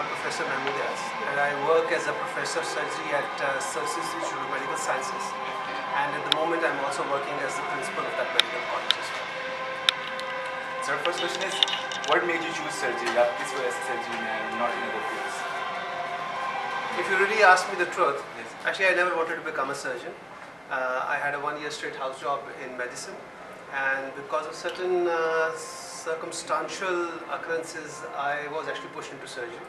Professor Mahmood, and I work as a professor of surgery at SIMS Institute of Medical Sciences, and at the moment I'm also working as the principal of that medical college as well. So our first question is, what made you choose surgery? आप किस वजह से surgery में आए, not in other fields? If you really ask me the truth, Yes. actually I never wanted to become a surgeon. I had a 1-year straight house job in medicine, and because of certain circumstantial occurrences, I was actually pushed into surgery.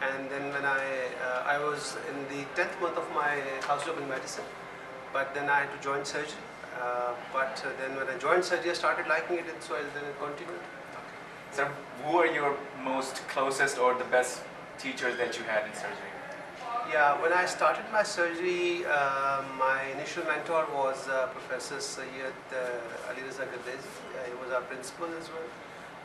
And then when I was in the 10th month of my house job in medicine, but then I had to join surgery. But then when I joined surgery, I started liking it, and so then it continued. So who are your most closest or the best teachers that you had in surgery? Yeah, when I started my surgery, my initial mentor was Professor Sayyid Ali Raza Gadezi. He was our principal as well.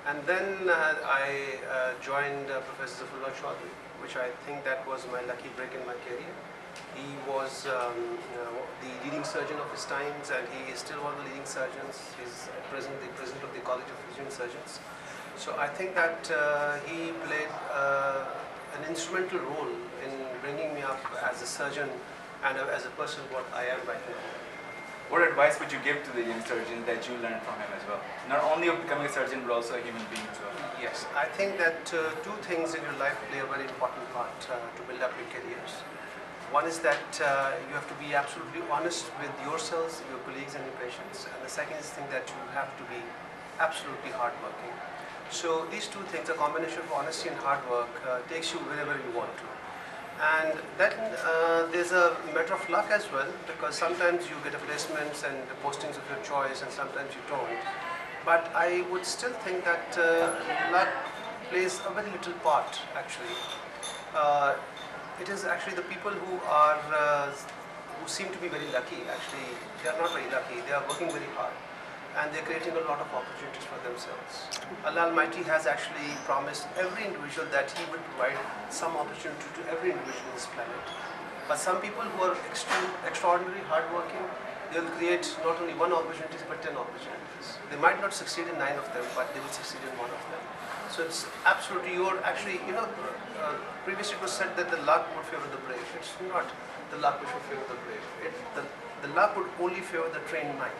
And then I joined Professor Zafrullah Chaudhary, which I think that was my lucky break in my career. He was the leading surgeon of his times, and he is still one of the leading surgeons. He's at present the president of the College of Physician Surgeons. So I think that he played an instrumental role in bringing me up as a surgeon and as a person what I am right now. What advice would you give to the young surgeon that you learned from him as well? Not only of becoming a surgeon, but also a human being as well. Yes, I think that two things in your life play a very important part to build up your careers. One is that you have to be absolutely honest with yourselves, your colleagues and your patients. And the second is that you have to be absolutely hardworking. So these two things, a combination of honesty and hard work, takes you wherever you want to. And then there's a matter of luck as well, because sometimes you get placements and postings of your choice, and sometimes you don't. But I would still think that luck plays a very little part, actually. It is actually the people who seem to be very lucky. Actually, they are not very lucky. They are working very hard, and they're creating a lot of opportunities for themselves. Allah Almighty has actually promised every individual that He would provide some opportunity to every individual on this planet. But some people who are extraordinarily hardworking, they'll create not only one opportunity but 10 opportunities. They might not succeed in 9 of them, but they will succeed in 1 of them. So it's absolutely, previously it was said that the luck would favor the brave. It's not the luck which would favor the brave. The luck would only favor the trained mind.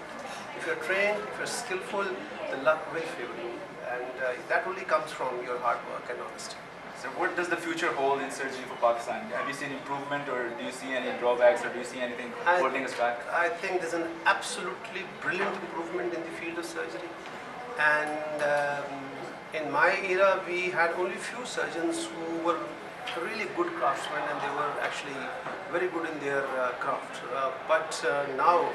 If you're trained, if you're skillful, the luck will favor you. And that only comes from your hard work and honesty. So what does the future hold in surgery for Pakistan? Have you seen improvement, or do you see any drawbacks, or do you see anything holding us back? I think there's an absolutely brilliant improvement in the field of surgery. And in my era, we had only few surgeons who were really good craftsmen, and they were actually very good in their craft. But now,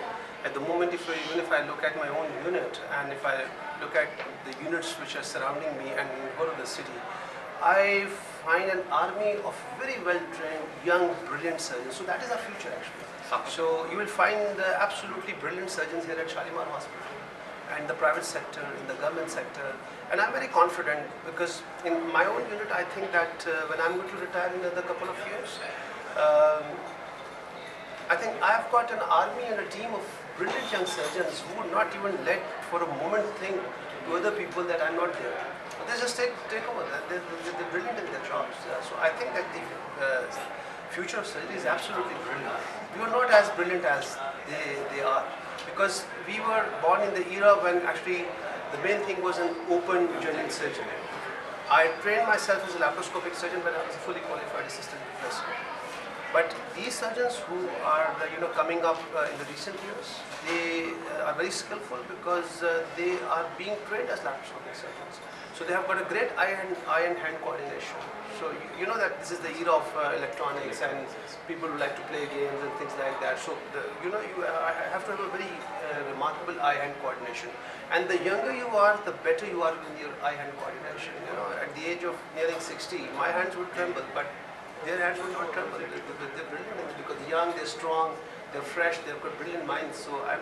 at the moment, even if I look at my own unit, and if I look at the units which are surrounding me and in the whole of the city, I find an army of very well-trained, young, brilliant surgeons. So that is our future, actually. So you will find absolutely brilliant surgeons here at Shalimar Hospital, and the private sector, in the government sector. And I'm very confident, because in my own unit, I think that when I'm going to retire in another couple of years, I think I've got an army and a team of brilliant young surgeons who would not even let for a moment think to other people that I'm not there. They just take over. They're brilliant in their jobs. So I think that the future of surgery is absolutely brilliant. We are not as brilliant as they are, because we were born in the era when actually the main thing was an open general surgery. I trained myself as a laparoscopic surgeon when I was a fully qualified assistant professor. But these surgeons who are coming up in the recent years, they are very skillful because they are being trained as laparoscopic surgeons. So they have got a great eye and hand coordination. So you know that this is the era of electronics, and people who like to play games and things like that. So you have to have a very remarkable eye-hand coordination. And the younger you are, the better you are in your eye-hand coordination. At the age of nearing 60, my hands would tremble, but their hands will not tremble. They're brilliant because they're young, they're strong, they're fresh, they've got brilliant minds. So I'm